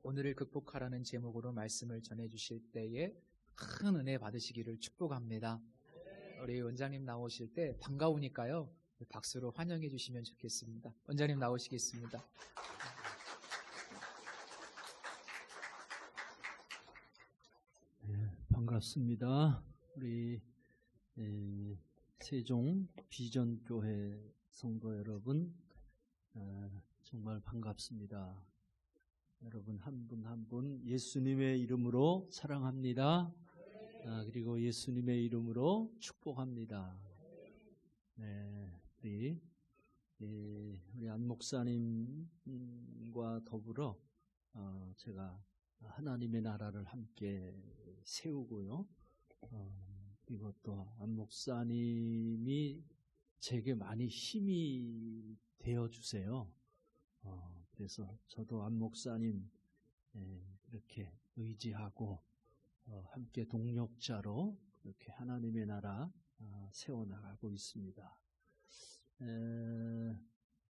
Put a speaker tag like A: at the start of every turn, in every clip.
A: 오늘을 극복하라는 제목으로 말씀을 전해주실 때에 큰 은혜 받으시기를 축복합니다. 우리 원장님 나오실 때 반가우니까요, 박수로 환영해 주시면 좋겠습니다. 원장님 나오시겠습니다.
B: 반갑습니다. 우리 세종 비전교회 성도 여러분, 정말 반갑습니다. 여러분 한 분 한 분 예수님의 이름으로 사랑합니다. 그리고 예수님의 이름으로 축복합니다. 우리 안 목사님과 더불어 제가 하나님의 나라를 함께 세우고요. 그리고 또 안 목사님이 제게 많이 힘이 되어 주세요. 그래서 저도 안 목사님 이렇게 의지하고 함께 동력자로 이렇게 하나님의 나라 세워나가고 있습니다.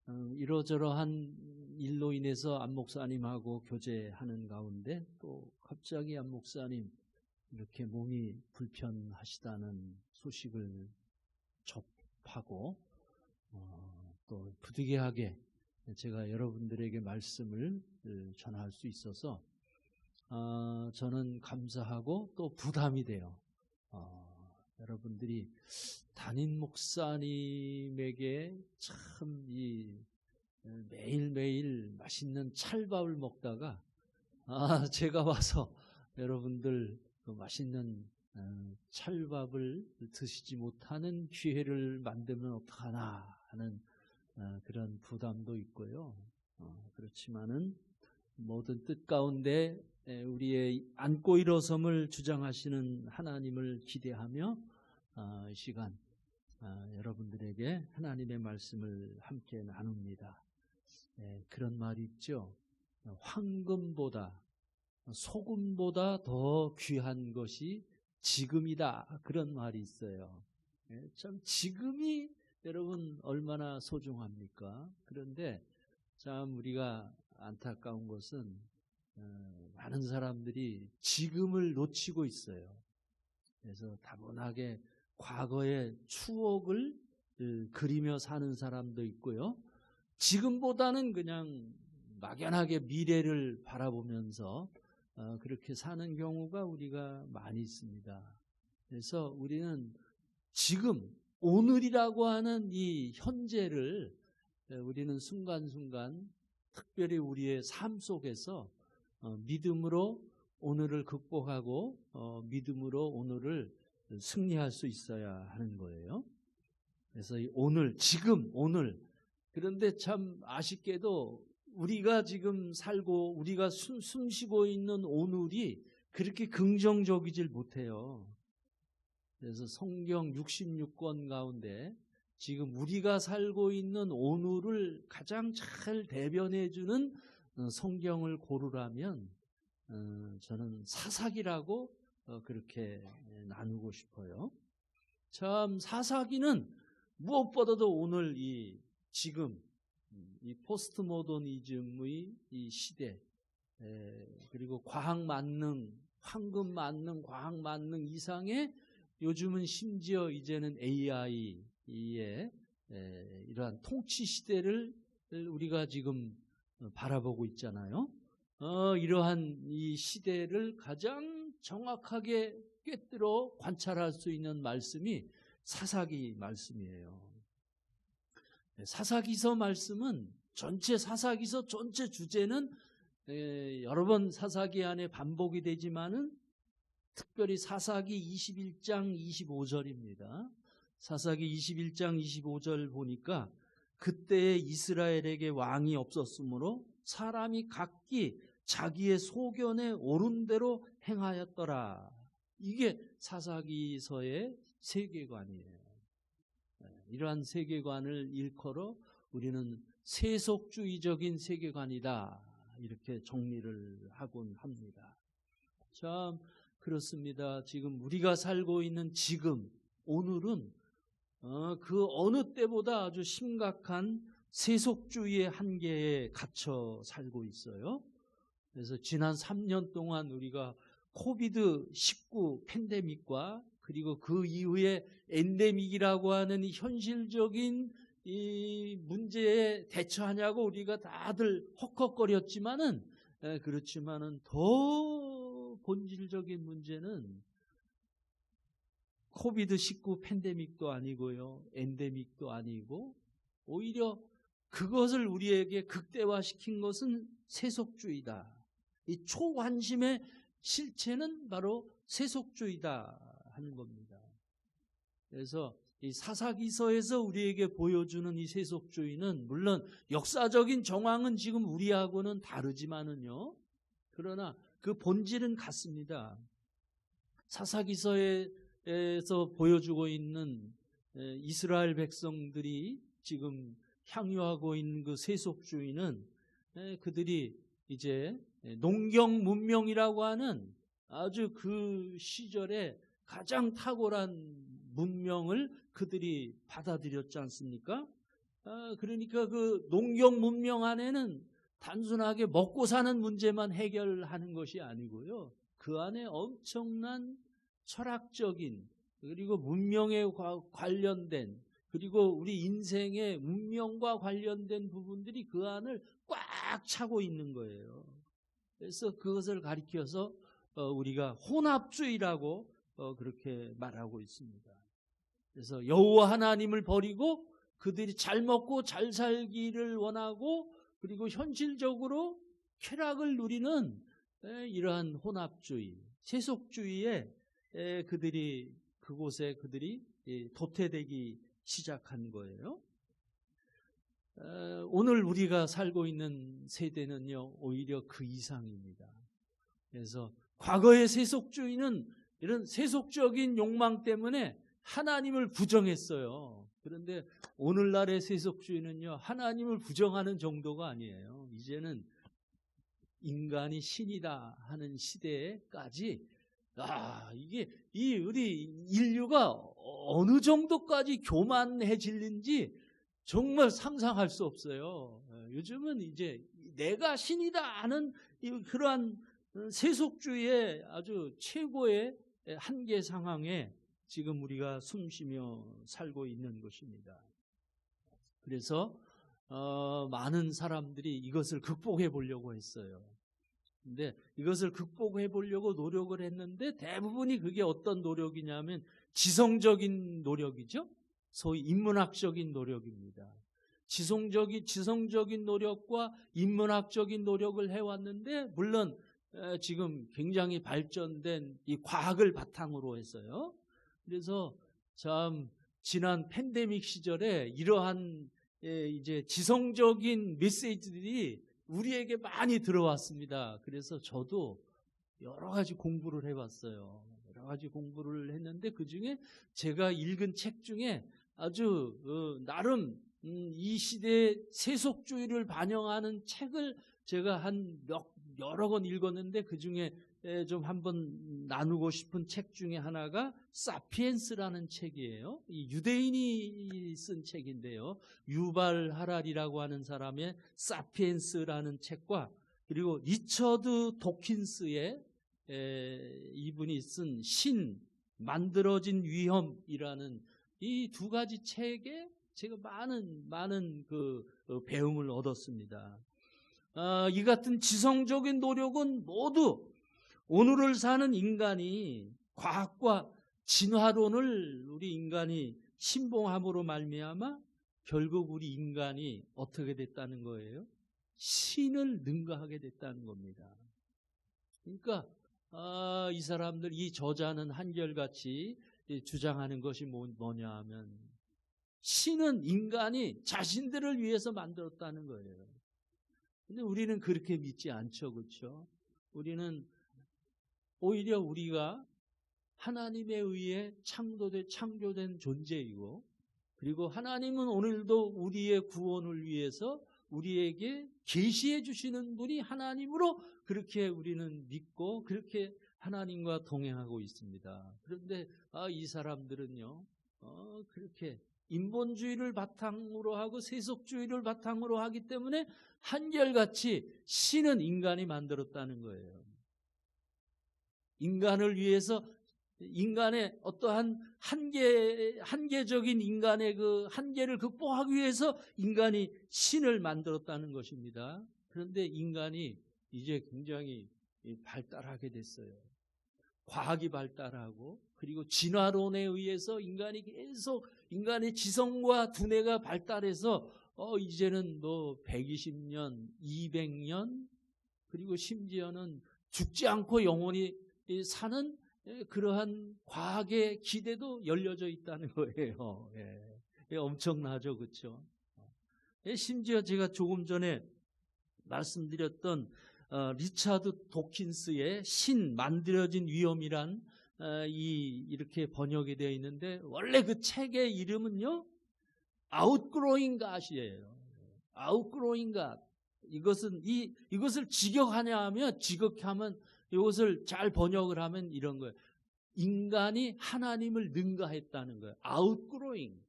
B: 이러저러한 일로 인해서 안 목사님하고 교제하는 가운데 또 갑자기 안 목사님 이렇게 몸이 불편하시다는 소식을 접하고 또 부득이하게 제가 여러분들에게 말씀을 전할 수 있어서 저는 감사하고 또 부담이 돼요. 여러분들이 담임 목사님에게 참 매일매일 맛있는 찰밥을 먹다가 제가 와서 여러분들 그 맛있는 찰밥을 드시지 못하는 기회를 만들면 어떡하나 하는 그런 부담도 있고요. 그렇지만은 모든 뜻 가운데 우리의 앉고 일어섬을 주장하시는 하나님을 기대하며 이 시간 여러분들에게 하나님의 말씀을 함께 나눕니다. 그런 말이 있죠. 황금보다 소금보다 더 귀한 것이 지금이다. 그런 말이 있어요. 참 지금이 여러분 얼마나 소중합니까? 그런데 참 우리가 안타까운 것은 많은 사람들이 지금을 놓치고 있어요. 그래서 다분하게 과거의 추억을 그리며 사는 사람도 있고요. 지금보다는 그냥 막연하게 미래를 바라보면서 그렇게 사는 경우가 우리가 많이 있습니다. 그래서 우리는 지금 오늘이라고 하는 이 현재를 우리는 순간순간 특별히 우리의 삶 속에서 믿음으로 오늘을 극복하고 믿음으로 오늘을 승리할 수 있어야 하는 거예요. 그래서 이 오늘, 지금, 오늘. 그런데 참 아쉽게도 우리가 지금 살고 우리가 숨쉬고 있는 오늘이 그렇게 긍정적이질 못해요. 그래서 성경 66권 가운데 지금 우리가 살고 있는 오늘을 가장 잘 대변해주는 성경을 고르라면 저는 사사기라고 그렇게 나누고 싶어요. 참 사사기는 무엇보다도 오늘 이 지금 이 포스트 모더니즘의 이 시대 그리고 과학 만능, 황금 만능, 과학 만능 이상의 요즘은 심지어 이제는 AI의 이러한 통치 시대를 우리가 지금 바라보고 있잖아요. 이러한 이 시대를 가장 정확하게 꿰뚫어 관찰할 수 있는 말씀이 사사기 말씀이에요. 사사기서 말씀은 사사기서 전체 주제는 여러 번 사사기 안에 반복이 되지만은 특별히 사사기 21장 25절입니다. 사사기 21장 25절 보니까 그때에 이스라엘에게 왕이 없었으므로 사람이 각기 자기의 소견에 옳은 대로 행하였더라. 이게 사사기서의 세계관이에요. 이러한 세계관을 일컬어 우리는 세속주의적인 세계관이다. 이렇게 정리를 하곤 합니다. 참 그렇습니다. 지금 우리가 살고 있는 지금, 오늘은 그 어느 때보다 아주 심각한 세속주의의 한계에 갇혀 살고 있어요. 그래서 지난 3년 동안 우리가 코비드-19 팬데믹과 그리고 그 이후에 엔데믹이라고 하는 이 현실적인 이 문제에 대처하냐고 우리가 다들 헉헉거렸지만은, 그렇지만은 더 본질적인 문제는 코비드-19 팬데믹도 아니고요, 엔데믹도 아니고, 오히려 그것을 우리에게 극대화시킨 것은 세속주의다. 이 초관심의 실체는 바로 세속주의다 하는 겁니다. 그래서 이 사사기서에서 우리에게 보여주는 이 세속주의는 물론 역사적인 정황은 지금 우리하고는 다르지만은요, 그러나 그 본질은 같습니다. 사사기서에서 보여주고 있는 이스라엘 백성들이 지금 향유하고 있는 그 세속주의는 그들이 이제 농경 문명이라고 하는 아주 그 시절에 가장 탁월한 문명을 그들이 받아들였지 않습니까? 그러니까 그 농경 문명 안에는 단순하게 먹고 사는 문제만 해결하는 것이 아니고요, 그 안에 엄청난 철학적인 그리고 문명에 관련된 그리고 우리 인생의 운명과 관련된 부분들이 그 안을 꽉 차고 있는 거예요. 그래서 그것을 가리켜서 우리가 혼합주의라고 그렇게 말하고 있습니다. 그래서 여호와 하나님을 버리고 그들이 잘 먹고 잘 살기를 원하고 그리고 현실적으로 쾌락을 누리는 이러한 혼합주의, 세속주의에 그곳에 그들이 도태되기 시작한 거예요. 오늘 우리가 살고 있는 세대는요, 오히려 그 이상입니다. 그래서 과거의 세속주의는 이런 세속적인 욕망 때문에 하나님을 부정했어요. 그런데 오늘날의 세속주의는요, 하나님을 부정하는 정도가 아니에요. 이제는 인간이 신이다 하는 시대까지, 이게 우리 인류가 어느 정도까지 교만해질는지 정말 상상할 수 없어요. 요즘은 이제 내가 신이다 하는 그러한 세속주의의 아주 최고의 한계 상황에 지금 우리가 숨쉬며 살고 있는 것입니다. 그래서 많은 사람들이 이것을 극복해 보려고 했어요. 근데 이것을 극복해 보려고 노력을 했는데 대부분이 그게 어떤 노력이냐면 지성적인 노력이죠. 소위 인문학적인 노력입니다. 지성적인 노력과 인문학적인 노력을 해왔는데 물론 지금 굉장히 발전된 이 과학을 바탕으로 했어요. 그래서 참 지난 팬데믹 시절에 이러한 이제 지성적인 메시지들이 우리에게 많이 들어왔습니다. 그래서 저도 여러 가지 공부를 해봤어요. 여러 가지 공부를 했는데 그중에 제가 읽은 책 중에 아주 나름 이 시대의 세속주의를 반영하는 책을 제가 여러 권 읽었는데 그중에 좀 한번 나누고 싶은 책 중에 하나가 사피엔스라는 책이에요. 이 유대인이 쓴 책인데요. 유발 하랄이라고 하는 사람의 사피엔스라는 책과 그리고 리처드 도킨스의 이분이 쓴 신, 만들어진 위험이라는 이 두 가지 책에 제가 많은 그 배움을 얻었습니다. 이 같은 지성적인 노력은 모두 오늘을 사는 인간이 과학과 진화론을 우리 인간이 신봉함으로 말미암아 결국 우리 인간이 어떻게 됐다는 거예요? 신을 능가하게 됐다는 겁니다. 그러니까 이 사람들, 이 저자는 한결같이 주장하는 것이 뭐냐 하면 신은 인간이 자신들을 위해서 만들었다는 거예요. 근데 우리는 그렇게 믿지 않죠. 그렇죠? 우리는 오히려 우리가 하나님에 의해 창조된 존재이고 그리고 하나님은 오늘도 우리의 구원을 위해서 우리에게 계시해 주시는 분이 하나님으로 그렇게 우리는 믿고 그렇게 하나님과 동행하고 있습니다. 그런데 이 사람들은요 그렇게 인본주의를 바탕으로 하고 세속주의를 바탕으로 하기 때문에 한결같이 신은 인간이 만들었다는 거예요. 인간을 위해서 인간의 어떠한 한계적인 인간의 그 한계를 극복하기 위해서 인간이 신을 만들었다는 것입니다. 그런데 인간이 이제 굉장히 발달하게 됐어요. 과학이 발달하고 그리고 진화론에 의해서 인간이 계속 인간의 지성과 두뇌가 발달해서 이제는 뭐 120년, 200년 그리고 심지어는 죽지 않고 영원히 사는 그러한 과학의 기대도 열려져 있다는 거예요. 예, 엄청나죠, 그렇죠? 심지어 제가 조금 전에 말씀드렸던 리차드 도킨스의 신 만들어진 위험이란 이렇게 번역이 되어 있는데 원래 그 책의 이름은요 Outgrowing God이에요. Outgrowing God. 이것을 직역하냐 하면 직역하면 이것을 잘 번역을 하면 이런 거예요. 인간이 하나님을 능가했다는 거예요. Outgrowing.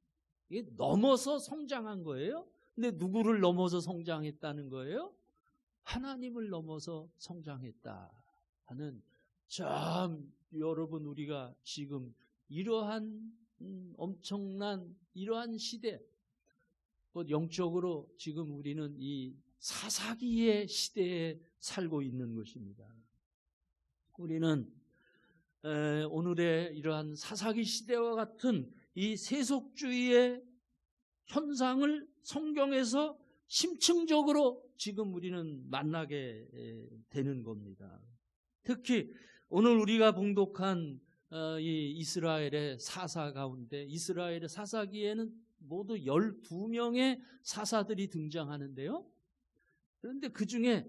B: 이게 넘어서 성장한 거예요. 근데 누구를 넘어서 성장했다는 거예요? 하나님을 넘어서 성장했다 하는 참 여러분 우리가 지금 이러한 엄청난 이러한 시대 영적으로 지금 우리는 이 사사기의 시대에 살고 있는 것입니다. 우리는 오늘의 이러한 사사기 시대와 같은 이 세속주의의 현상을 성경에서 심층적으로 지금 우리는 만나게 되는 겁니다. 특히 오늘 우리가 봉독한 이 이스라엘의 사사 가운데 이스라엘의 사사기에는 모두 12명의 사사들이 등장하는데요. 그런데 그 중에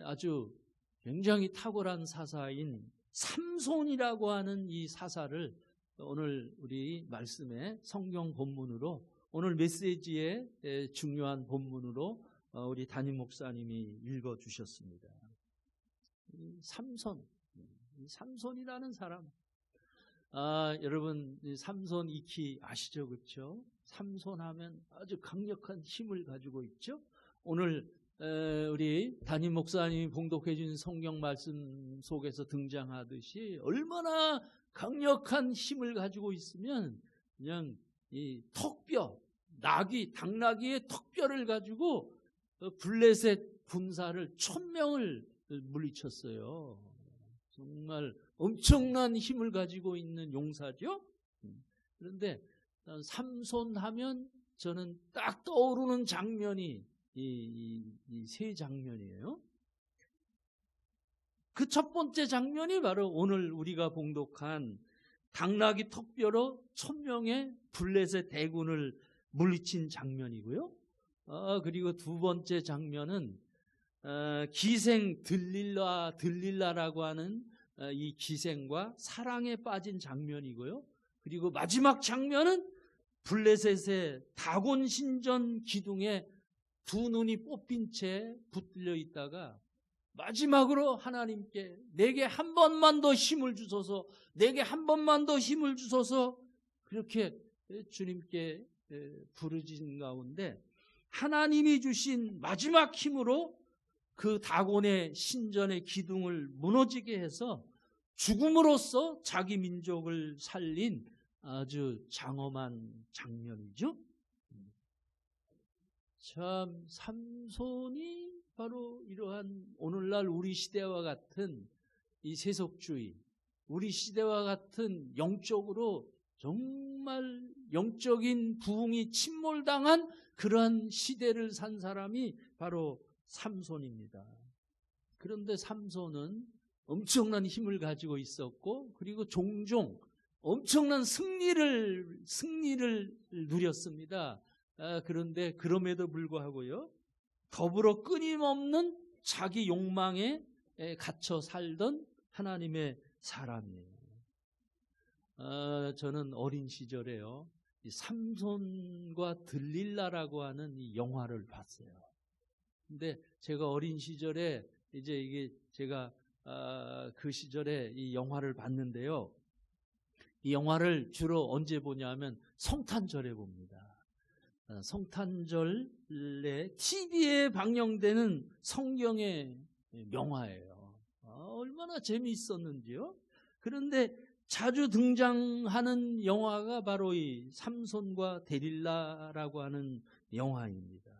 B: 아주 굉장히 탁월한 사사인 삼손이라고 하는 이 사사를 오늘 우리 말씀의 성경 본문으로 오늘 메시지의 중요한 본문으로 우리 담임 목사님이 읽어주셨습니다. 삼손이라는 사람. 여러분 삼손 익히 아시죠, 그렇죠? 삼손하면 아주 강력한 힘을 가지고 있죠. 오늘 우리 담임 목사님이 봉독해 준 성경 말씀 속에서 등장하듯이 얼마나 강력한 힘을 가지고 있으면 그냥 이 턱뼈, 당나귀의 턱뼈를 가지고 블레셋 군사를 1000명을 물리쳤어요. 정말 엄청난 힘을 가지고 있는 용사죠. 그런데 삼손 하면 저는 딱 떠오르는 장면이 이 세 장면이에요. 그 첫 번째 장면이 바로 오늘 우리가 봉독한 당나귀 턱뼈로 1000명의 블레셋 대군을 물리친 장면이고요. 그리고 두 번째 장면은 기생 들릴라라고 하는 이 기생과 사랑에 빠진 장면이고요. 그리고 마지막 장면은 블레셋의 다곤 신전 기둥에 두 눈이 뽑힌 채 붙들려 있다가 마지막으로 하나님께 내게 한 번만 더 힘을 주소서, 내게 한 번만 더 힘을 주소서 그렇게 주님께 부르짖은 가운데 하나님이 주신 마지막 힘으로 그 다곤의 신전의 기둥을 무너지게 해서 죽음으로써 자기 민족을 살린 아주 장엄한 장면이죠. 참 삼손이 바로 이러한 오늘날 우리 시대와 같은 이 세속주의, 우리 시대와 같은 영적으로 정말 영적인 부흥이 침몰당한 그러한 시대를 산 사람이 바로 삼손입니다. 그런데 삼손은 엄청난 힘을 가지고 있었고 그리고 종종 엄청난 승리를 누렸습니다. 그런데 그럼에도 불구하고요, 더불어 끊임없는 자기 욕망에 갇혀 살던 하나님의 사람이에요. 저는 어린 시절에요, 이 삼손과 들릴라라고 하는 이 영화를 봤어요. 근데 제가 어린 시절에 이제 제가 그 시절에 이 영화를 봤는데요. 이 영화를 주로 언제 보냐면 성탄절에 봅니다. 성탄절에 TV에 방영되는 성경의 명화예요. 얼마나 재미있었는지요. 그런데 자주 등장하는 영화가 바로 이 삼손과 데릴라라고 하는 영화입니다.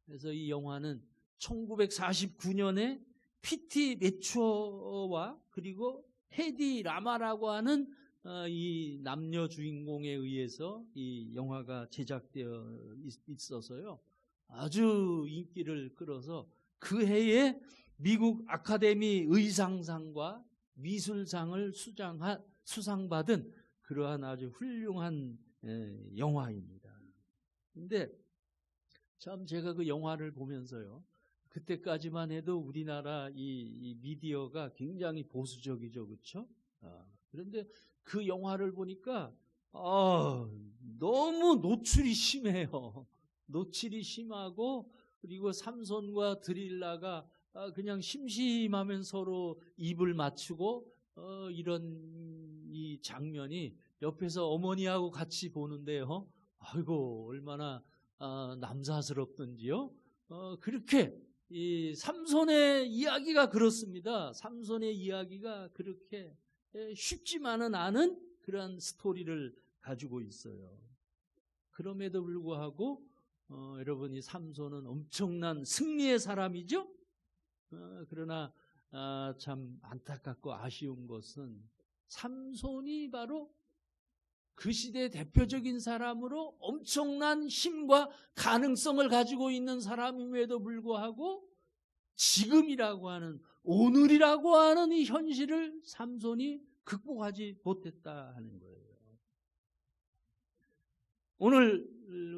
B: 그래서 이 영화는 1949년에 PT 매추어와 그리고 헤디 라마라고 하는 이 남녀 주인공에 의해서 이 영화가 제작되어 있어서요. 아주 인기를 끌어서 그 해에 미국 아카데미 의상상과 미술상을 수상받은 그러한 아주 훌륭한 영화입니다. 근데 참 제가 그 영화를 보면서요. 그때까지만 해도 우리나라 이 미디어가 굉장히 보수적이죠. 그렇죠? 그런데 그 영화를 보니까 너무 노출이 심해요. 노출이 심하고 그리고 삼손과 드릴라가 그냥 심심하면 서로 입을 맞추고 이런 이 장면이 옆에서 어머니하고 같이 보는데요. 아이고 얼마나 남사스럽던지요. 그렇게 이 삼손의 이야기가 그렇습니다. 삼손의 이야기가 그렇게 쉽지만은 않은 그런 스토리를 가지고 있어요. 그럼에도 불구하고 여러분이 삼손은 엄청난 승리의 사람이죠. 그러나 참 안타깝고 아쉬운 것은 삼손이 바로 그 시대의 대표적인 사람으로 엄청난 힘과 가능성을 가지고 있는 사람임에도 불구하고 지금이라고 하는 오늘이라고 하는 이 현실을 삼손이 극복하지 못했다 하는 거예요. 오늘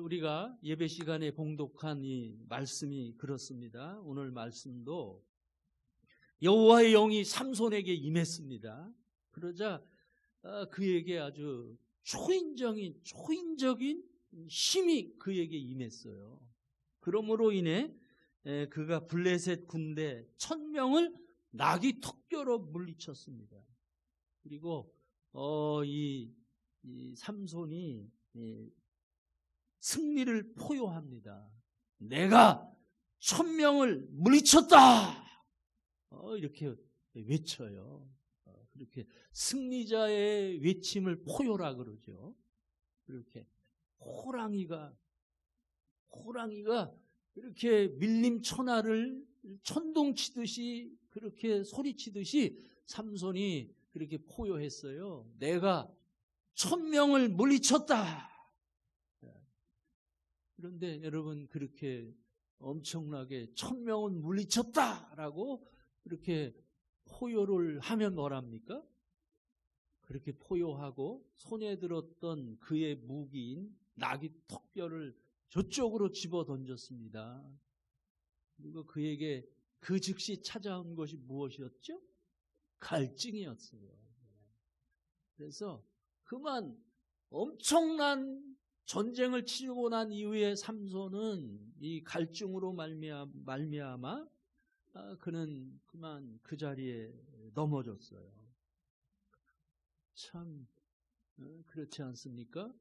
B: 우리가 예배 시간에 봉독한 이 말씀이 그렇습니다. 오늘 말씀도 여호와의 영이 삼손에게 임했습니다. 그러자 그에게 아주 초인적인 힘이 그에게 임했어요. 그러므로 인해 그가 블레셋 군대 1000명을 나귀 턱뼈로 물리쳤습니다. 그리고 이 삼손이 승리를 포효합니다. 내가 1000명을 물리쳤다! 이렇게 외쳐요. 그렇게 승리자의 외침을 포효라 그러죠. 그렇게 호랑이가 이렇게 밀림 천하를 천둥치듯이 그렇게 소리치듯이 삼손이 그렇게 포효했어요. 내가 1000명을 물리쳤다. 그런데 여러분 그렇게 엄청나게 1000명은 물리쳤다라고 그렇게 포효를 하면 뭐랍니까? 그렇게 포효하고 손에 들었던 그의 무기인 나귀 턱뼈를 저쪽으로 집어 던졌습니다. 그리고 그에게 그 즉시 찾아온 것이 무엇이었죠? 갈증이었어요. 그래서 그만 엄청난 전쟁을 치르고 난 이후에 삼손은 이 갈증으로 말미암아 그는 그만 그 자리에 넘어졌어요. 참 그렇지 않습니까?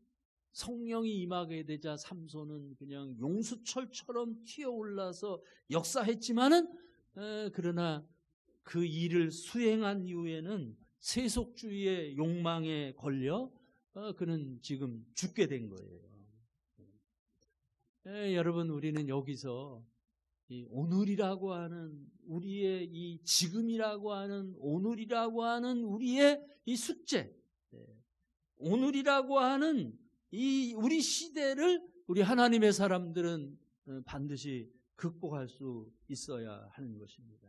B: 성령이 임하게 되자 삼손은 그냥 용수철처럼 튀어올라서 역사했지만은 그러나 그 일을 수행한 이후에는 세속주의의 욕망에 걸려 그는 지금 죽게 된 거예요. 여러분 우리는 여기서 이 오늘이라고 하는 우리의 이 지금이라고 하는 오늘이라고 하는 우리의 이 숙제, 오늘이라고 하는 이 우리 시대를 우리 하나님의 사람들은 반드시 극복할 수 있어야 하는 것입니다.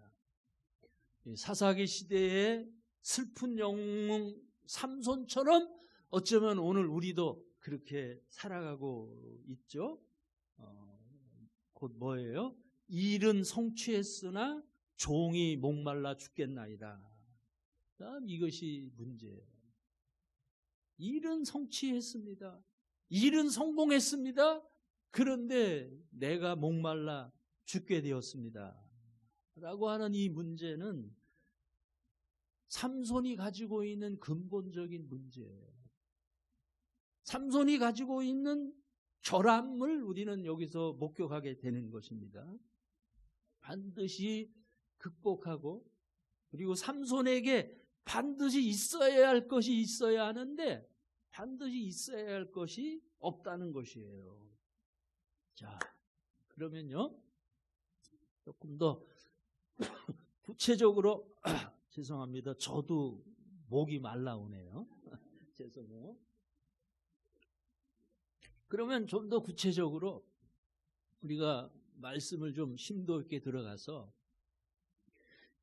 B: 사사기 시대의 슬픈 영웅 삼손처럼 어쩌면 오늘 우리도 그렇게 살아가고 있죠. 곧 뭐예요? 일은 성취했으나 종이 목말라 죽겠나이다. 이것이 문제예요. 일은 성취했습니다. 일은 성공했습니다. 그런데 내가 목말라 죽게 되었습니다. 라고 하는 이 문제는 삼손이 가지고 있는 근본적인 문제예요. 삼손이 가지고 있는 결함을 우리는 여기서 목격하게 되는 것입니다. 반드시 극복하고, 그리고 삼손에게 반드시 있어야 할 것이 있어야 하는데 반드시 있어야 할 것이 없다는 것이에요. 자, 그러면요, 조금 더 구체적으로 죄송합니다. 저도 목이 말라오네요. 죄송해요. 그러면 좀 더 구체적으로 우리가 말씀을 좀 심도 있게 들어가서,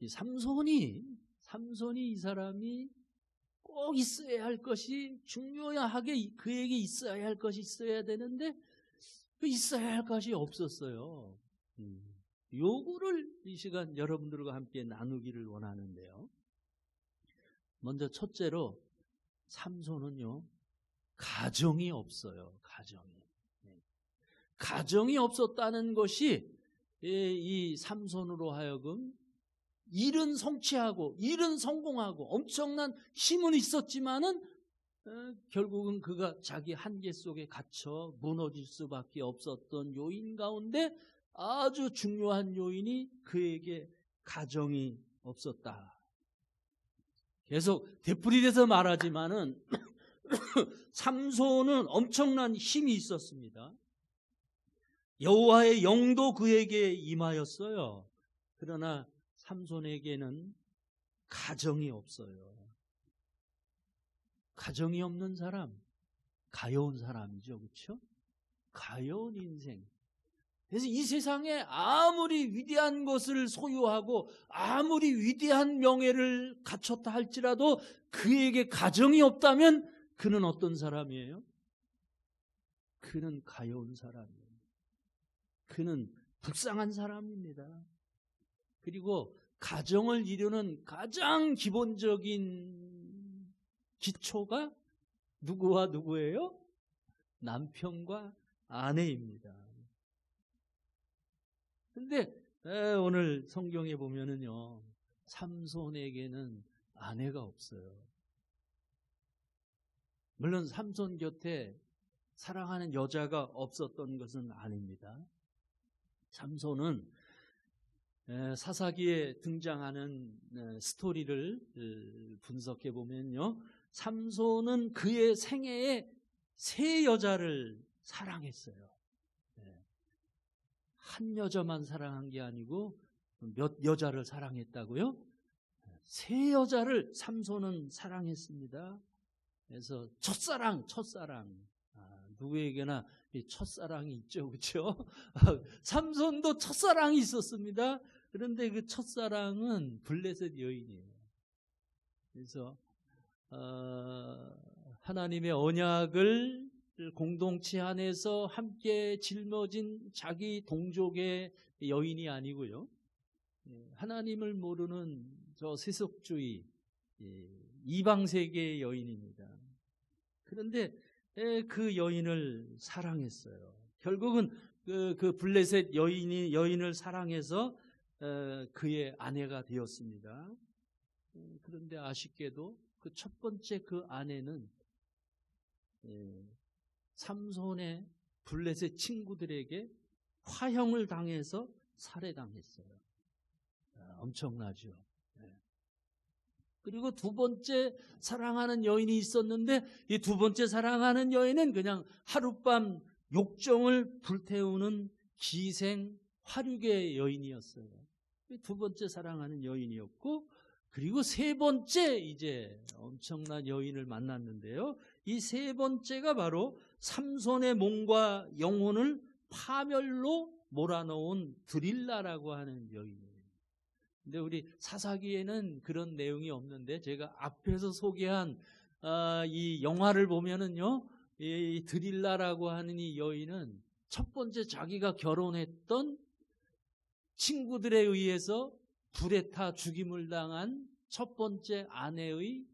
B: 이 삼손이 이 사람이 꼭 있어야 할 것이, 중요하게 그에게 있어야 할 것이 있어야 되는데 그 있어야 할 것이 없었어요. 요거를 이 시간 여러분들과 함께 나누기를 원하는데요. 먼저 첫째로, 삼손은요, 가정이 없어요. 가정이 없었다는 것이 이 삼손으로 하여금 일은 성취하고 일은 성공하고 엄청난 힘은 있었지만은 결국은 그가 자기 한계 속에 갇혀 무너질 수밖에 없었던 요인 가운데 아주 중요한 요인이 그에게 가정이 없었다. 계속 되풀이돼서 말하지만은 삼손은 엄청난 힘이 있었습니다. 여호와의 영도 그에게 임하였어요. 그러나 삼손에게는 가정이 없어요. 가정이 없는 사람, 가여운 사람이죠. 그렇죠? 가여운 인생. 그래서 이 세상에 아무리 위대한 것을 소유하고 아무리 위대한 명예를 갖췄다 할지라도 그에게 가정이 없다면 그는 어떤 사람이에요? 그는 가여운 사람이에요. 그는 불쌍한 사람입니다. 그리고 가정을 이루는 가장 기본적인 기초가 누구와 누구예요? 남편과 아내입니다. 근데 오늘 성경에 보면은요, 삼손에게는 아내가 없어요. 물론 삼손 곁에 사랑하는 여자가 없었던 것은 아닙니다. 삼손은 사사기에 등장하는 스토리를 분석해 보면요, 삼손은 그의 생애에 3 여자를 사랑했어요. 한 여자만 사랑한 게 아니고 몇 여자를 사랑했다고요? 3 여자를 삼손은 사랑했습니다. 그래서 첫사랑. 누구에게나 첫사랑이 있죠, 그렇죠? 삼손도 첫사랑이 있었습니다. 그런데 그 첫사랑은 블레셋 여인이에요. 그래서 하나님의 언약을 공동체 안에서 함께 짊어진 자기 동족의 여인이 아니고요, 하나님을 모르는 저 세속주의 이방 세계의 여인입니다. 그런데 그 여인을 사랑했어요. 결국은 그 블레셋 여인을 사랑해서 그의 아내가 되었습니다. 그런데 아쉽게도 그 첫 번째 그 아내는 삼손의 블레셋 친구들에게 화형을 당해서 살해당했어요. 엄청나죠. 그리고 2번째 사랑하는 여인이 있었는데 이 2번째 사랑하는 여인은 그냥 하룻밤 욕정을 불태우는 기생 화류계 여인이었어요. 2번째 사랑하는 여인이었고, 그리고 3번째 이제 엄청난 여인을 만났는데요, 이 3번째가 바로 삼손의 몸과 영혼을 파멸로 몰아넣은 드릴라라고 하는 여인이에요. 근데 우리 사사기에는 그런 내용이 없는데, 제가 앞에서 소개한 이 영화를 보면은요, 이 드릴라라고 하는 이 여인은 첫 번째 자기가 결혼했던 친구들에 의해서 불에 타 죽임을 당한 첫 번째 아내의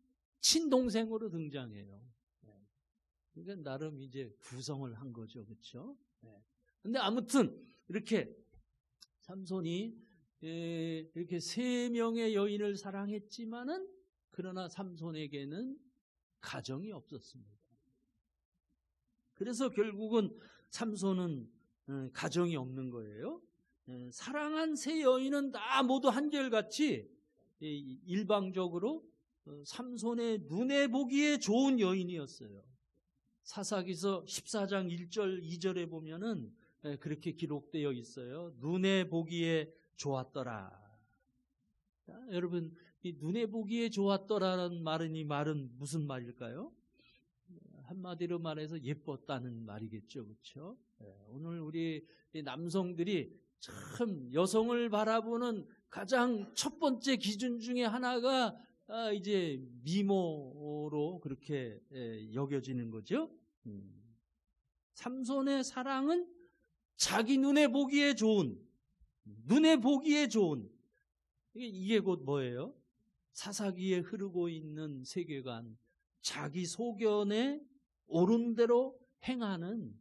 B: 친동생으로 등장해요. 그러니까 나름 이제 구성을 한 거죠, 그렇죠? 근데 아무튼 이렇게 삼손이 이렇게 3명의 여인을 사랑했지만은, 그러나 삼손에게는 가정이 없었습니다. 그래서 결국은 삼손은 가정이 없는 거예요. 사랑한 세 여인은 다 모두 한결같이 일방적으로 삼손의 눈에 보기에 좋은 여인이었어요. 사사기서 14장 1절 2절에 보면은 그렇게 기록되어 있어요. 눈에 보기에 좋았더라. 자, 여러분, 이 눈에 보기에 좋았더라는 말은, 이 말은 무슨 말일까요? 한마디로 말해서 예뻤다는 말이겠죠. 그렇죠? 오늘 우리 남성들이 참 여성을 바라보는 가장 첫 번째 기준 중에 하나가 이제 미모로 그렇게 여겨지는 거죠. 삼손의 사랑은 자기 눈에 보기에 좋은, 이게 곧 뭐예요? 사사기에 흐르고 있는 세계관, 자기 소견에 옳은 대로 행하는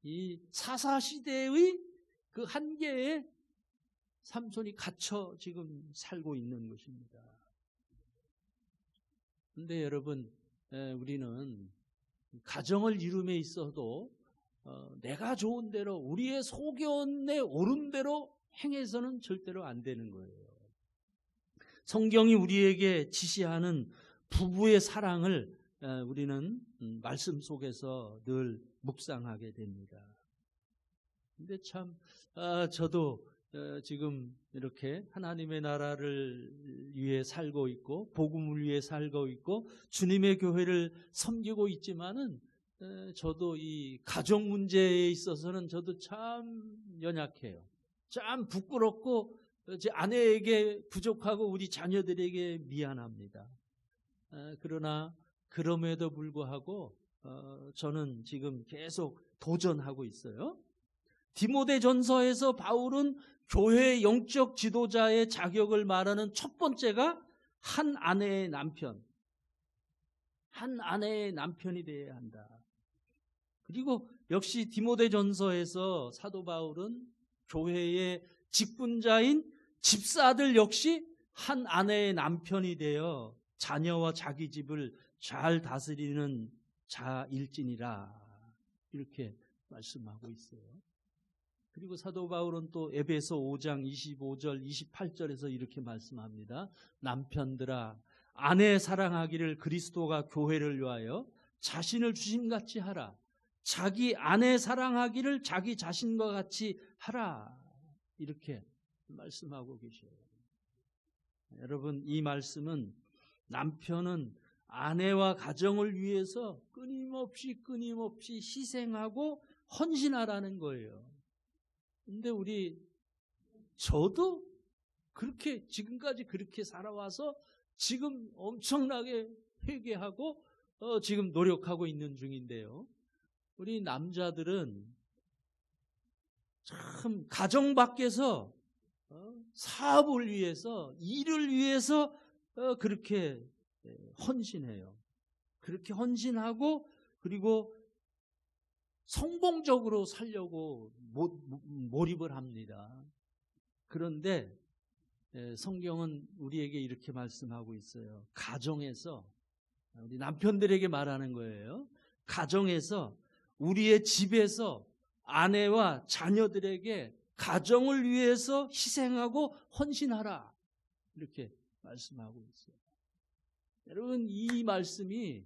B: 이 사사시대의 그 한계에 삼손이 갇혀 지금 살고 있는 것입니다. 그런데 여러분, 우리는 가정을 이룸에 있어도 내가 좋은 대로 우리의 소견에 옳은 대로 행해서는 절대로 안 되는 거예요. 성경이 우리에게 지시하는 부부의 사랑을 우리는 말씀 속에서 늘 묵상하게 됩니다. 근데 참 저도 지금 이렇게 하나님의 나라를 위해 살고 있고 복음을 위해 살고 있고 주님의 교회를 섬기고 있지만은 저도 이 가정 문제에 있어서는 저도 참 연약해요. 참 부끄럽고 제 아내에게 부족하고 우리 자녀들에게 미안합니다. 그러나 그럼에도 불구하고 저는 지금 계속 도전하고 있어요. 디모데전서에서 바울은 교회의 영적 지도자의 자격을 말하는 첫 번째가 한 아내의 남편이 되어야 한다. 그리고 역시 디모데전서에서 사도 바울은 교회의 직분자인 집사들 역시 한 아내의 남편이 되어 자녀와 자기 집을 잘 다스리는 자일지니라, 이렇게 말씀하고 있어요. 그리고 사도 바울은 또 에베소 5장 25절 28절에서 이렇게 말씀합니다. 남편들아, 아내 사랑하기를 그리스도가 교회를 위하여 자신을 주심같이 하라. 자기 아내 사랑하기를 자기 자신과 같이 하라. 이렇게 말씀하고 계셔요. 여러분, 이 말씀은 남편은 아내와 가정을 위해서 끊임없이 희생하고 헌신하라는 거예요. 근데 저도 그렇게 지금까지 그렇게 살아와서 지금 엄청나게 회개하고 지금 노력하고 있는 중인데요. 우리 남자들은 참 가정 밖에서 사업을 위해서, 일을 위해서 그렇게 헌신해요. 그렇게 헌신하고 그리고 성공적으로 살려고 몰입을 합니다. 그런데 성경은 우리에게 이렇게 말씀하고 있어요. 가정에서, 우리 남편들에게 말하는 거예요. 가정에서, 우리의 집에서 아내와 자녀들에게 가정을 위해서 희생하고 헌신하라, 이렇게 말씀하고 있어요. 여러분, 이 말씀이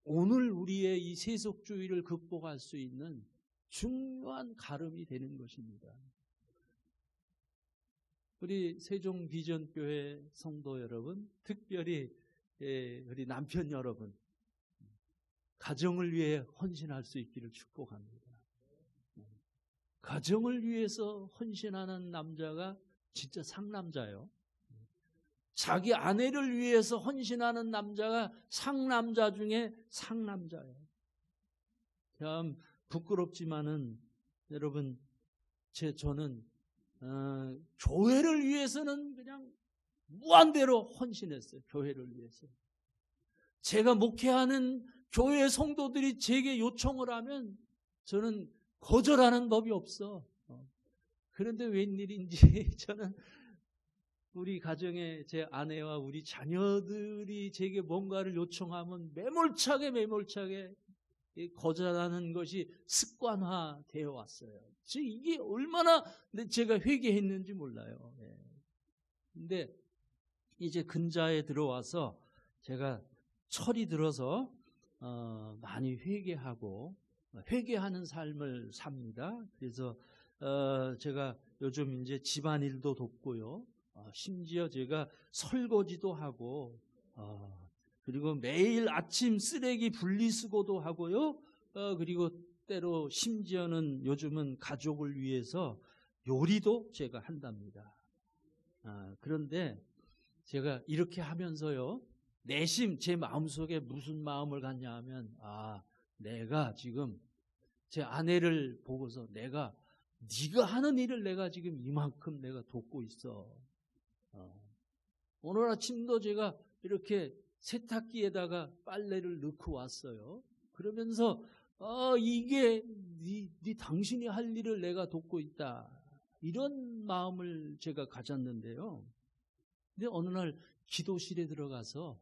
B: 오늘 우리의 이 세속주의를 극복할 수 있는 중요한 가름이 되는 것입니다. 우리 세종비전교회 성도 여러분, 특별히 우리 남편 여러분, 가정을 위해 헌신할 수 있기를 축복합니다. 가정을 위해서 헌신하는 남자가 진짜 상남자예요. 자기 아내를 위해서 헌신하는 남자가 상남자 중에 상남자예요. 참 부끄럽지만은 여러분, 저는 교회를 위해서는 그냥 무한대로 헌신했어요. 교회를 위해서. 제가 목회하는 교회 성도들이 제게 요청을 하면 저는 거절하는 법이 없어. 그런데 웬일인지 저는 우리 가정에 제 아내와 우리 자녀들이 제게 뭔가를 요청하면 매몰차게 거절하는 것이 습관화되어 왔어요. 이게 얼마나 제가 회개했는지 몰라요. 근데 이제 근자에 들어와서 제가 철이 들어서 많이 회개하고 회개하는 삶을 삽니다. 그래서 제가 요즘 이제 집안일도 돕고요. 심지어 제가 설거지도 하고 그리고 매일 아침 쓰레기 분리수거도 하고요. 그리고 때로 심지어는 요즘은 가족을 위해서 요리도 제가 한답니다. 그런데 제가 이렇게 하면서요, 내심 제 마음속에 무슨 마음을 갖냐 하면, 내가 지금 제 아내를 보고서 네가 하는 일을 내가 지금 이만큼 내가 돕고 있어. 오늘 아침도 제가 이렇게 세탁기에다가 빨래를 넣고 왔어요. 그러면서 이게 당신이 할 일을 내가 돕고 있다. 이런 마음을 제가 가졌는데요. 근데 어느 날 기도실에 들어가서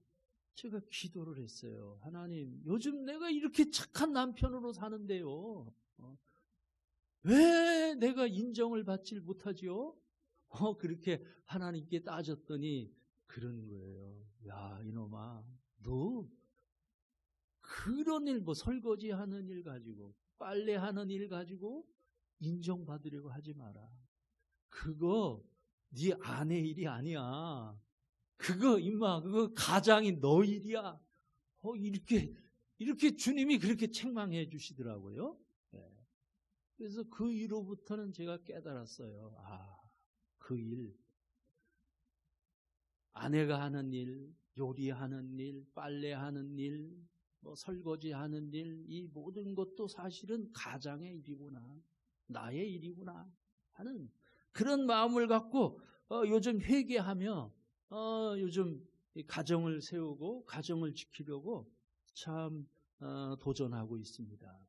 B: 제가 기도를 했어요. 하나님, 요즘 내가 이렇게 착한 남편으로 사는데요. 왜 내가 인정을 받질 못하지요? 그렇게 하나님께 따졌더니 그런 거예요. 야, 이놈아, 너 그런 일, 설거지 하는 일 가지고, 빨래 하는 일 가지고 인정받으려고 하지 마라. 그거 네 아내 일이 아니야. 그거 가장이 너 일이야. 이렇게 주님이 그렇게 책망해 주시더라고요. 그래서 그 이후로부터는 제가 깨달았어요. 그 일, 아내가 하는 일, 요리하는 일, 빨래하는 일, 설거지하는 일, 이 모든 것도 사실은 가장의 일이구나, 나의 일이구나 하는 그런 마음을 갖고 요즘 회개하며 요즘 가정을 세우고 가정을 지키려고 참 도전하고 있습니다.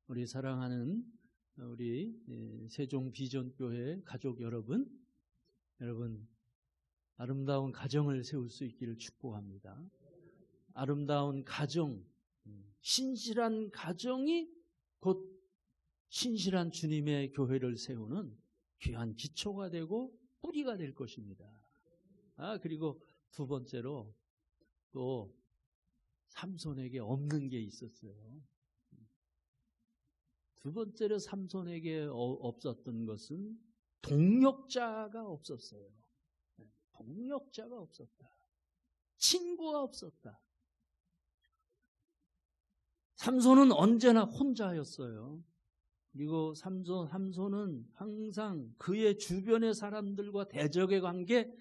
B: 우리 사랑하는 우리 세종 비전교회 가족 여러분, 아름다운 가정을 세울 수 있기를 축복합니다. 아름다운 가정, 신실한 가정이 곧 신실한 주님의 교회를 세우는 귀한 기초가 되고 뿌리가 될 것입니다. 그리고 두 번째로 또 삼손에게 없는 게 있었어요. 두 번째로 삼손에게 없었던 것은 동력자가 없었어요. 동력자가 없었다. 친구가 없었다. 삼손은 언제나 혼자였어요. 그리고 삼손은 항상 그의 주변의 사람들과 대적의 관계,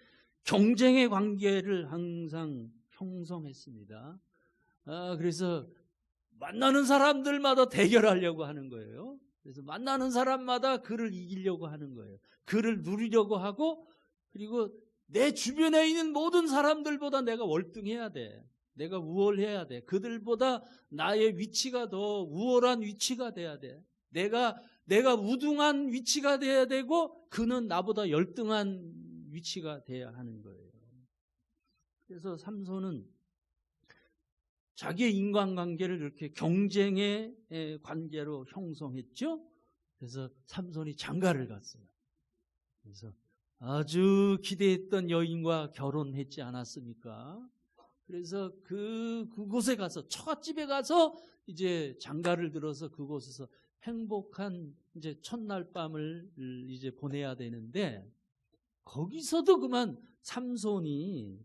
B: 경쟁의 관계를 항상 형성했습니다. 그래서 만나는 사람들마다 대결하려고 하는 거예요. 그래서 만나는 사람마다 그를 이기려고 하는 거예요. 그를 누리려고 하고, 그리고 내 주변에 있는 모든 사람들보다 내가 월등해야 돼. 내가 우월해야 돼. 그들보다 나의 위치가 더 우월한 위치가 돼야 돼. 내가 우등한 위치가 돼야 되고, 그는 나보다 열등한 위치가 돼야 하는 거예요. 그래서 삼손은 자기의 인간관계를 이렇게 경쟁의 관계로 형성했죠. 그래서 삼손이 장가를 갔어요. 그래서 아주 기대했던 여인과 결혼했지 않았습니까? 그래서 그곳에 가서, 처갓집에 가서 이제 장가를 들어서 그곳에서 행복한 이제 첫날 밤을 이제 보내야 되는데, 거기서도 그만 삼손이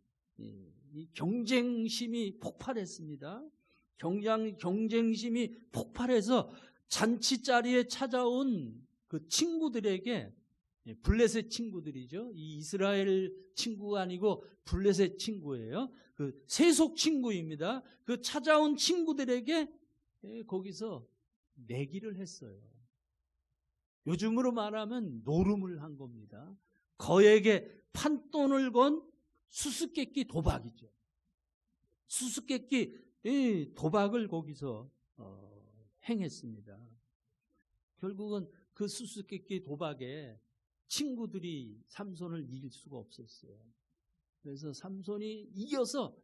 B: 이 경쟁심이 폭발했습니다. 경쟁심이 폭발해서 잔치 자리에 찾아온 그 친구들에게, 블레셋 친구들이죠. 이 이스라엘 친구가 아니고 블레셋 친구예요. 그 세속 친구입니다. 그 찾아온 친구들에게 거기서 내기를 했어요. 요즘으로 말하면 노름을 한 겁니다. 거액의 판돈을 건 수수께끼 도박이죠. 수수께끼 도박을 거기서 행했습니다. 결국은 그 수수께끼 도박에 친구들이 삼손을 이길 수가 없었어요. 그래서 삼손이 이겨서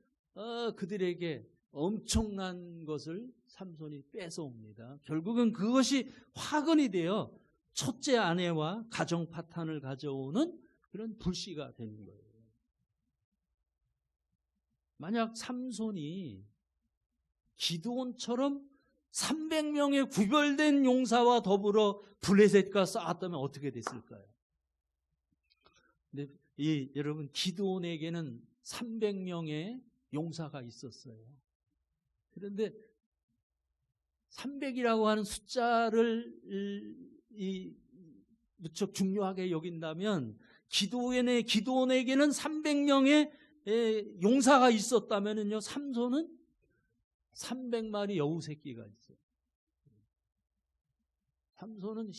B: 그들에게 엄청난 것을 삼손이 뺏어옵니다. 결국은 그것이 화근이 되어 첫째 아내와 가정 파탄을 가져오는 그런 불씨가 되는 거예요. 만약 삼손이 기드온처럼 300명의 구별된 용사와 더불어 블레셋과 싸웠다면 어떻게 됐을까요? 근데 여러분, 기드온에게는 300명의 용사가 있었어요. 그런데 300이라고 하는 숫자를 무척 중요하게 여긴다면 기드온에게는 300명의 용사가 있었다면요, 삼손은 300마리 여우 새끼가 있어요. 삼손은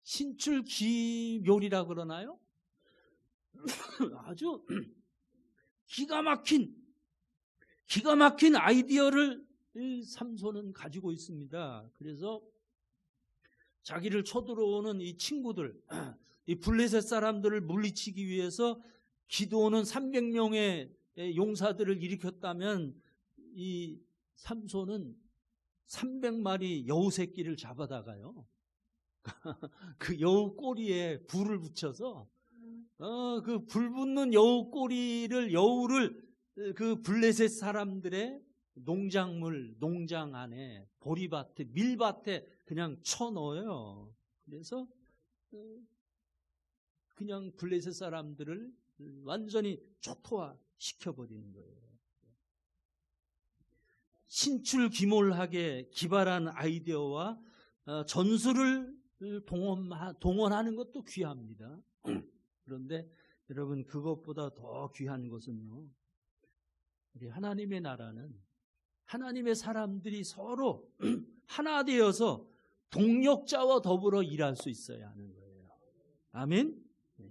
B: 신출기묘리라 그러나요? 아주 기가 막힌 아이디어를 삼손은 가지고 있습니다. 그래서 자기를 쳐들어오는 이 친구들, 이 블레셋 사람들을 물리치기 위해서 기드온은 300명의 용사들을 일으켰다면 이 삼손은 300마리 여우 새끼를 잡아다가요, 그 여우 꼬리에 불을 붙여서 그 불 붙는 여우를 그 블레셋 사람들의 농장 안에, 보리밭에, 밀밭에 그냥 쳐넣어요. 그래서 그냥 블레셋 사람들을 완전히 초토화 시켜버리는 거예요. 신출기몰하게 기발한 아이디어와 전술을 동원하는 것도 귀합니다. 그런데 여러분, 그것보다 더 귀한 것은요, 우리 하나님의 나라는 하나님의 사람들이 서로 하나 되어서 동력자와 더불어 일할 수 있어야 하는 거예요. 아멘? 네.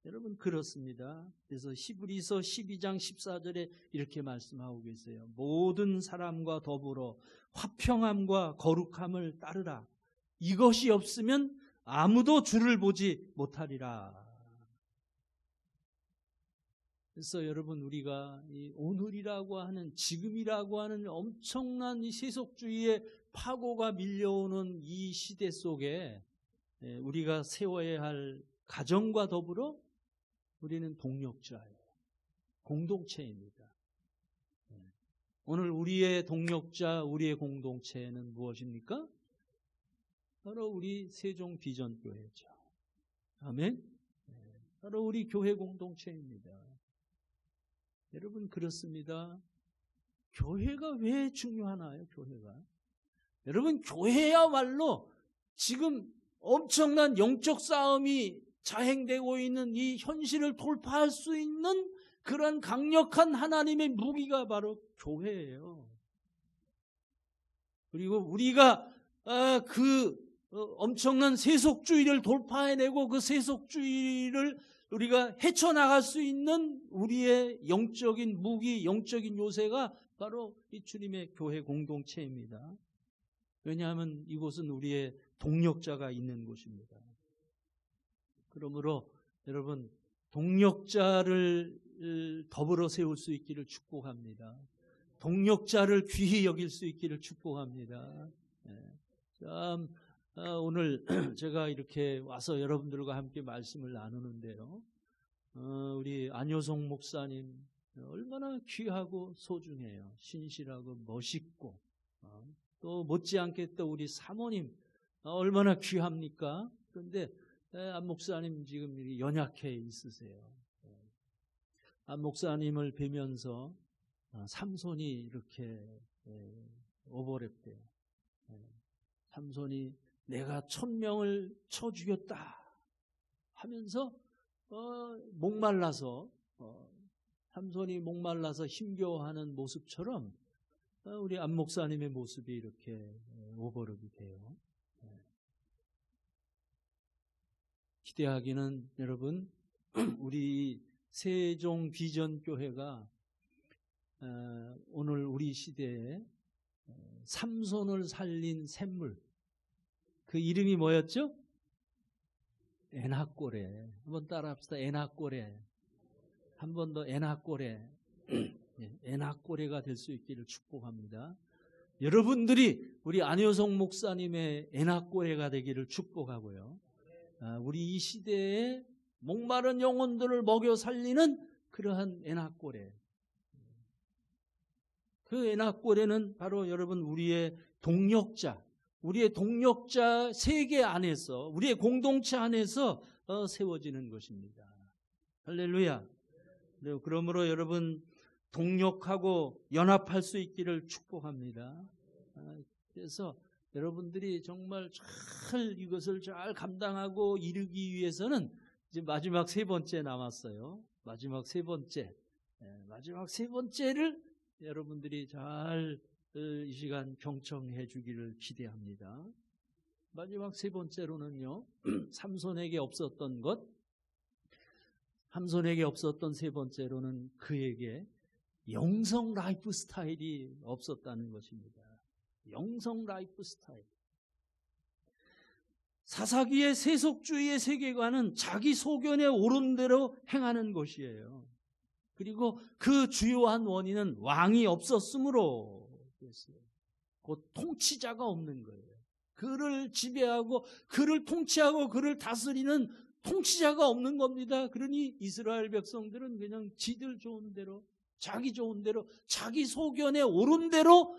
B: 여러분, 그렇습니다. 그래서 히브리서 12장 14절에 이렇게 말씀하고 계세요. 모든 사람과 더불어 화평함과 거룩함을 따르라. 이것이 없으면 아무도 주를 보지 못하리라. 그래서 여러분, 우리가 이 오늘이라고 하는, 지금이라고 하는 엄청난 이 세속주의의 파고가 밀려오는 이 시대 속에 우리가 세워야 할 가정과 더불어 우리는 동력자예요. 공동체입니다. 오늘 우리의 동력자, 우리의 공동체는 무엇입니까? 바로 우리 세종 비전교회죠. 아멘? 바로 우리 교회 공동체입니다. 여러분, 그렇습니다. 교회가 왜 중요하나요? 교회가. 여러분, 교회야말로 지금 엄청난 영적 싸움이 자행되고 있는 이 현실을 돌파할 수 있는 그런 강력한 하나님의 무기가 바로 교회예요. 그리고 우리가 엄청난 세속주의를 돌파해내고 그 세속주의를 우리가 헤쳐나갈 수 있는 우리의 영적인 무기, 영적인 요새가 바로 이 주님의 교회 공동체입니다. 왜냐하면 이곳은 우리의 동력자가 있는 곳입니다. 그러므로 여러분, 동력자를 더불어 세울 수 있기를 축복합니다. 동력자를 귀히 여길 수 있기를 축복합니다. 참, 오늘 제가 이렇게 와서 여러분들과 함께 말씀을 나누는데요, 우리 안효성 목사님 얼마나 귀하고 소중해요. 신실하고 멋있고, 또 못지않게 또 우리 사모님 얼마나 귀합니까? 그런데 안 목사님 지금 연약해 있으세요. 안 목사님을 뵈면서 삼손이 이렇게 오버랩돼요. 삼손이 내가 1000명을 쳐 죽였다 하면서 목말라서, 삼손이 목말라서 힘겨워하는 모습처럼 우리 안 목사님의 모습이 이렇게 오버랩이 돼요. 기대하기는 여러분, 우리 세종 비전교회가 오늘 우리 시대에 삼손을 살린 샘물, 그 이름이 뭐였죠? 에나꼬레. 한번 따라합시다. 에나꼬레. 한 번 더 에나꼬레. 에나꼬레가 될 수 있기를 축복합니다. 여러분들이 우리 안효성 목사님의 에나꼬레가 되기를 축복하고요. 우리 이 시대에 목마른 영혼들을 먹여 살리는 그러한 에나꼬레. 그 에나꼬레는 바로 여러분 우리의 동력자 세계 안에서, 우리의 공동체 안에서 세워지는 것입니다. 할렐루야. 그러므로 여러분 동력하고 연합할 수 있기를 축복합니다. 그래서 여러분들이 정말 잘 이것을 잘 감당하고 이루기 위해서는 이제 마지막 세 번째 남았어요. 마지막 세 번째를 여러분들이 잘 이 시간 경청해 주기를 기대합니다. 마지막 세 번째로는요, 삼손에게 없었던 세 번째로는 그에게 영성 라이프 스타일이 없었다는 것입니다. 영성 라이프 스타일. 사사기의 세속주의의 세계관은 자기 소견에 옳은 대로 행하는 것이에요. 그리고 그 주요한 원인은 왕이 없었으므로 그랬어요. 곧 통치자가 없는 거예요. 그를 지배하고 그를 통치하고 그를 다스리는 통치자가 없는 겁니다. 그러니 이스라엘 백성들은 그냥 지들 좋은 대로, 자기 좋은 대로, 자기 소견에 옳은 대로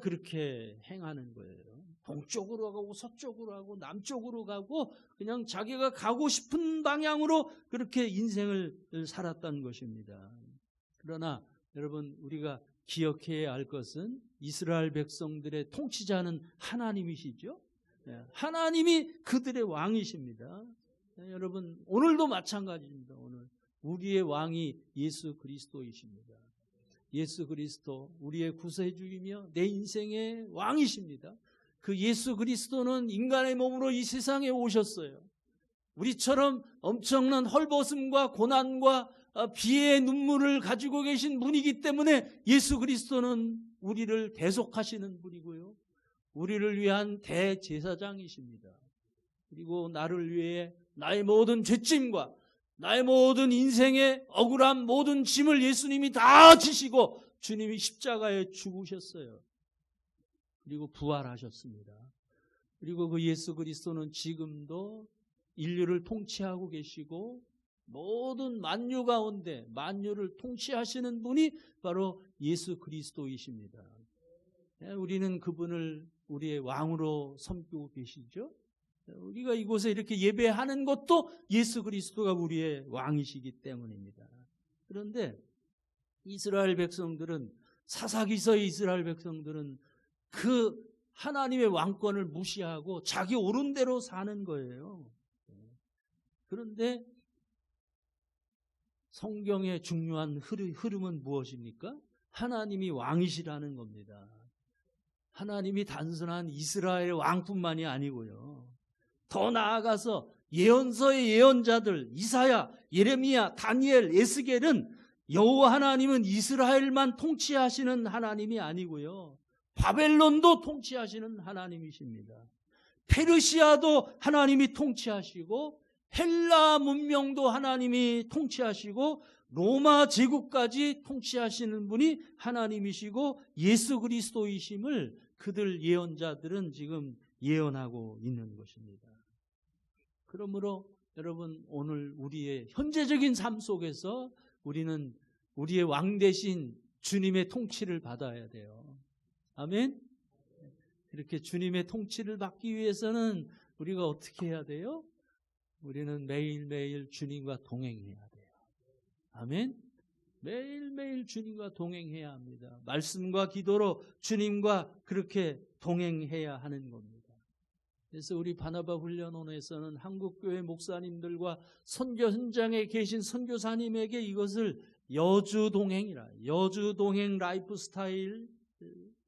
B: 그렇게 행하는 거예요. 동쪽으로 가고 서쪽으로 가고 남쪽으로 가고 그냥 자기가 가고 싶은 방향으로 그렇게 인생을 살았던 것입니다. 그러나 여러분 우리가 기억해야 할 것은 이스라엘 백성들의 통치자는 하나님이시죠. 하나님이 그들의 왕이십니다. 여러분 오늘도 마찬가지입니다. 오늘 우리의 왕이 예수 그리스도이십니다. 예수 그리스도 우리의 구세주이며 내 인생의 왕이십니다. 그 예수 그리스도는 인간의 몸으로 이 세상에 오셨어요. 우리처럼 엄청난 헐벗음과 고난과 비의 눈물을 가지고 계신 분이기 때문에 예수 그리스도는 우리를 대속하시는 분이고요. 우리를 위한 대제사장이십니다. 그리고 나를 위해 나의 모든 죄짐과 나의 모든 인생의 억울한 모든 짐을 예수님이 다 지시고 주님이 십자가에 죽으셨어요. 그리고 부활하셨습니다. 그리고 그 예수 그리스도는 지금도 인류를 통치하고 계시고 모든 만유 가운데 만유를 통치하시는 분이 바로 예수 그리스도이십니다. 우리는 그분을 우리의 왕으로 섬기고 계시죠. 우리가 이곳에 이렇게 예배하는 것도 예수 그리스도가 우리의 왕이시기 때문입니다. 그런데 이스라엘 백성들은, 사사기서의 이스라엘 백성들은 그 하나님의 왕권을 무시하고 자기 옳은 대로 사는 거예요. 그런데 성경의 중요한 흐름은 무엇입니까? 하나님이 왕이시라는 겁니다. 하나님이 단순한 이스라엘 왕뿐만이 아니고요. 더 나아가서 예언서의 예언자들 이사야, 예레미야, 다니엘, 에스겔은 여호와 하나님은 이스라엘만 통치하시는 하나님이 아니고요. 바벨론도 통치하시는 하나님이십니다. 페르시아도 하나님이 통치하시고 헬라 문명도 하나님이 통치하시고 로마 제국까지 통치하시는 분이 하나님이시고 예수 그리스도이심을 그들 예언자들은 지금 예언하고 있는 것입니다. 그러므로 여러분 오늘 우리의 현재적인 삶 속에서 우리는 우리의 왕 대신 주님의 통치를 받아야 돼요. 아멘? 이렇게 주님의 통치를 받기 위해서는 우리가 어떻게 해야 돼요? 우리는 매일매일 주님과 동행해야 돼요. 아멘? 매일매일 주님과 동행해야 합니다. 말씀과 기도로 주님과 그렇게 동행해야 하는 겁니다. 그래서 우리 바나바 훈련원에서는 한국교회 목사님들과 선교 현장에 계신 선교사님에게 이것을 여주동행이라, 여주동행 라이프 스타일,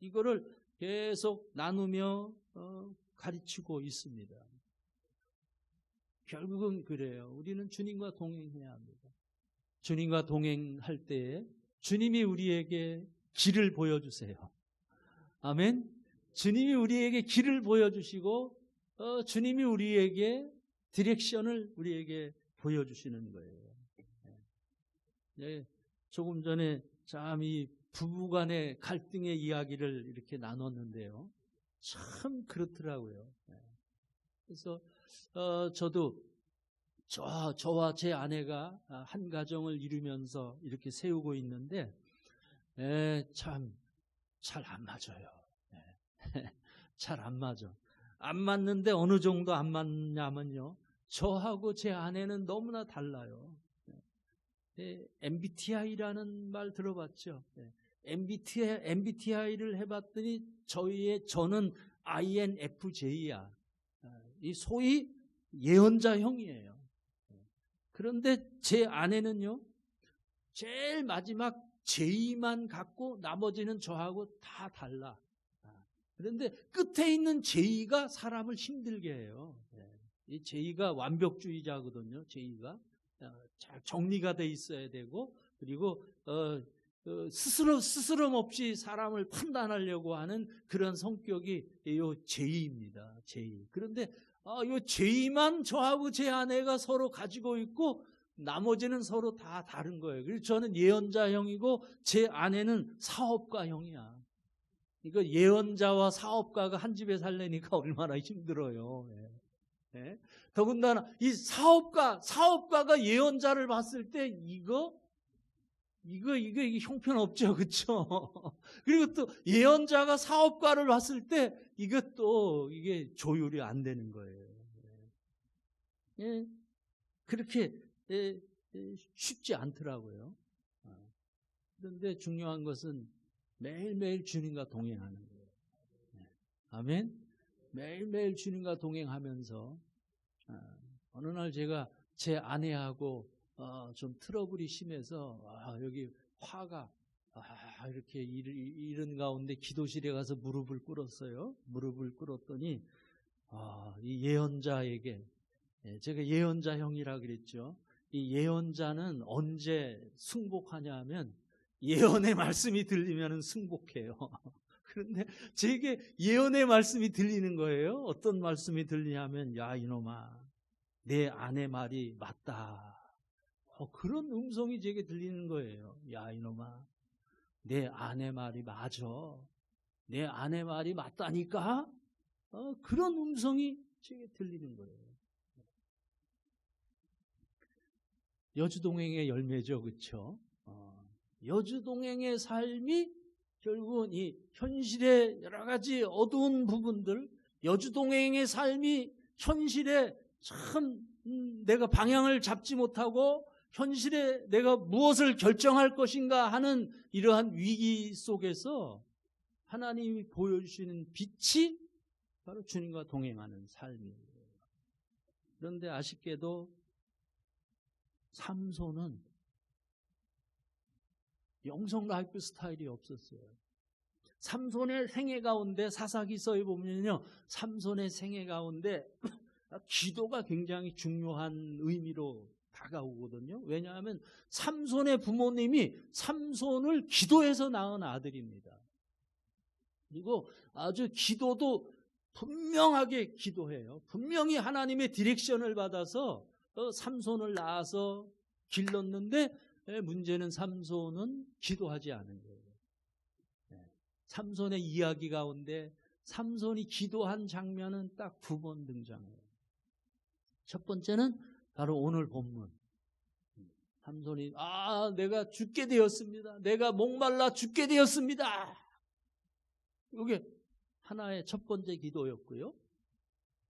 B: 이거를 계속 나누며 가르치고 있습니다. 결국은 그래요. 우리는 주님과 동행해야 합니다. 주님과 동행할 때에 주님이 우리에게 길을 보여주세요. 아멘. 주님이 우리에게 길을 보여주시고 주님이 우리에게 디렉션을 우리에게 보여주시는 거예요. 네, 조금 전에 참 이 부부간의 갈등의 이야기를 이렇게 나눴는데요. 참 그렇더라고요. 그래서 저도 저와 제 아내가 한 가정을 이루면서 이렇게 세우고 있는데 참 잘 안 맞아요. 잘 안 맞아. 안 맞는데 어느 정도 안 맞냐면요. 저하고 제 아내는 너무나 달라요. MBTI라는 말 들어봤죠? MBTI를 해봤더니 저는 INFJ야. 이 소위 예언자형이에요. 그런데 제 아내는요, 제일 마지막 J만 갖고 나머지는 저하고 다 달라. 그런데 끝에 있는 J가 사람을 힘들게 해요. 이 J가 완벽주의자거든요. J가 잘 정리가 돼 있어야 되고, 그리고 스스럼 없이 사람을 판단하려고 하는 그런 성격이 요 J입니다. J. 그런데 요 J만 저하고 제 아내가 서로 가지고 있고 나머지는 서로 다 다른 거예요. 그래서 저는 예언자형이고 제 아내는 사업가형이야. 이거 예언자와 사업가가 한 집에 살려니까 얼마나 힘들어요. 네. 더군다나 이 사업가가 예언자를 봤을 때 이게 형편없죠. 그렇죠? 그리고 또 예언자가 사업가를 봤을 때 이게 조율이 안 되는 거예요. 그렇게 쉽지 않더라고요. 그런데 중요한 것은 매일매일 주님과 동행하는 거예요. 아멘? 매일매일 주님과 동행하면서 어느 날 제가 제 아내하고 좀 트러블이 심해서 여기 화가 이렇게 이런 가운데 기도실에 가서 무릎을 꿇었어요. 무릎을 꿇었더니 이 예언자에게, 제가 예언자형이라 그랬죠. 이 예언자는 언제 승복하냐 하면 예언의 말씀이 들리면 승복해요. 그런데 제게 예언의 말씀이 들리는 거예요. 어떤 말씀이 들리냐면, 야 이놈아, 내 아내 말이 맞다. 그런 음성이 제게 들리는 거예요. 야 이놈아, 내 아내 말이 맞아. 내 아내 말이 맞다니까. 그런 음성이 제게 들리는 거예요. 여주동행의 열매죠, 그렇죠? 여주동행의 삶이 결국은 이 현실의 여러 가지 어두운 부분들, 여주동행의 삶이 현실에 참 내가 방향을 잡지 못하고 현실에 내가 무엇을 결정할 것인가 하는 이러한 위기 속에서 하나님이 보여주시는 빛이 바로 주님과 동행하는 삶이에요. 그런데 아쉽게도 삼손은 영성 라이프 스타일이 없었어요. 삼손의 생애 가운데 사사기서에 보면요, 삼손의 생애 가운데 기도가 굉장히 중요한 의미로 다가오거든요. 왜냐하면 삼손의 부모님이 삼손을 기도해서 낳은 아들입니다. 그리고 아주 기도도 분명하게 기도해요. 분명히 하나님의 디렉션을 받아서 삼손을 낳아서 길렀는데 문제는 삼손은 기도하지 않은 거예요. 삼손의 이야기 가운데 삼손이 기도한 장면은 딱 2번 등장해요. 첫 번째는 바로 오늘 본문. 삼손이 내가 죽게 되었습니다. 내가 목말라 죽게 되었습니다. 이게 하나의 첫 번째 기도였고요.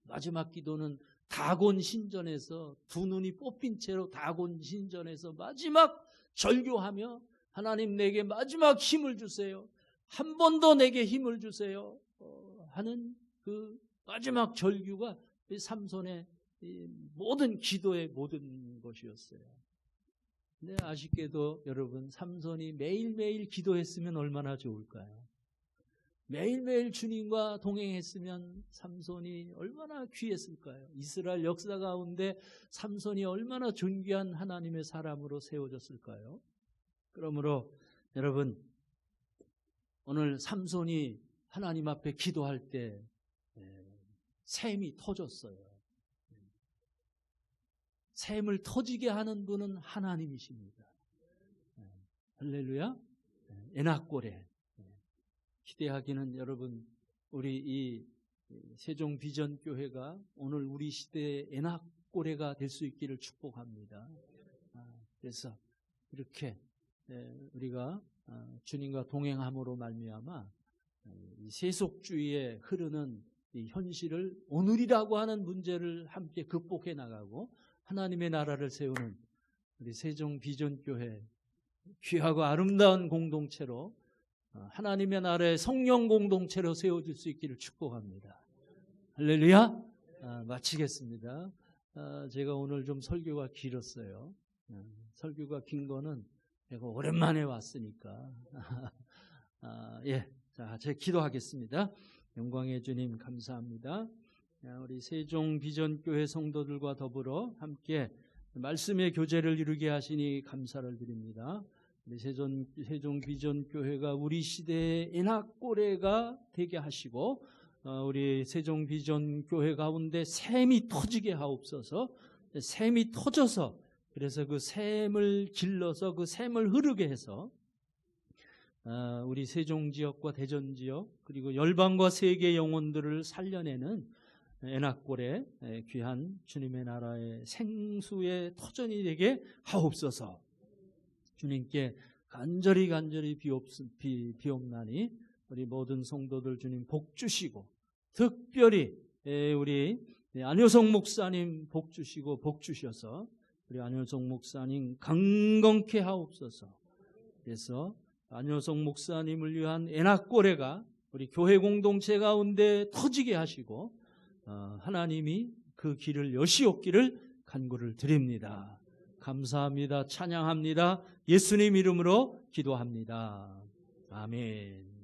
B: 마지막 기도는 다곤 신전에서 2눈이 뽑힌 채로 다곤 신전에서 마지막 절규하며 하나님 내게 마지막 힘을 주세요. 한 번 더 내게 힘을 주세요. 하는 그 마지막 절규가 삼손의 모든 기도의 모든 것이었어요. 근데 아쉽게도 여러분, 삼손이 매일매일 기도했으면 얼마나 좋을까요? 매일매일 주님과 동행했으면 삼손이 얼마나 귀했을까요? 이스라엘 역사 가운데 삼손이 얼마나 존귀한 하나님의 사람으로 세워졌을까요? 그러므로 여러분, 오늘 삼손이 하나님 앞에 기도할 때 샘이 터졌어요. 샘을 터지게 하는 분은 하나님이십니다. 할렐루야. 에낙고레. 기대하기는 여러분, 우리 이 세종 비전 교회가 오늘 우리 시대의 에낙고레가 될 수 있기를 축복합니다. 그래서 이렇게 우리가 주님과 동행함으로 말미암아 이 세속주의에 흐르는 이 현실을, 오늘이라고 하는 문제를 함께 극복해 나가고 하나님의 나라를 세우는 우리 세종 비전교회 귀하고 아름다운 공동체로, 하나님의 나라의 성령 공동체로 세워질 수 있기를 축복합니다. 할렐루야. 마치겠습니다. 제가 오늘 좀 설교가 길었어요. 설교가 긴 거는 제가 오랜만에 왔으니까. 예, 자, 제가 기도하겠습니다. 영광의 주님 감사합니다. 우리 세종 비전교회 성도들과 더불어 함께 말씀의 교제를 이루게 하시니 감사를 드립니다. 우리 세종 비전교회가 우리 시대의 에낙고레가 되게 하시고, 우리 세종 비전교회 가운데 샘이 터지게 하옵소서. 샘이 터져서, 그래서 그 샘을 길러서 그 샘을 흐르게 해서 우리 세종 지역과 대전 지역, 그리고 열방과 세계 영혼들을 살려내는 에낙고레 귀한 주님의 나라의 생수의 터전이 되게 하옵소서. 주님께 간절히 비옵나니 우리 모든 성도들 주님 복 주시고, 특별히 우리 안효성 목사님 복 주시고, 복 주셔서 우리 안효성 목사님 강건케 하옵소서. 그래서 안효성 목사님을 위한 에낙고레가 우리 교회 공동체 가운데 터지게 하시고, 하나님이 그 길을 여시옵기를 간구를 드립니다. 감사합니다. 찬양합니다. 예수님 이름으로 기도합니다. 아멘.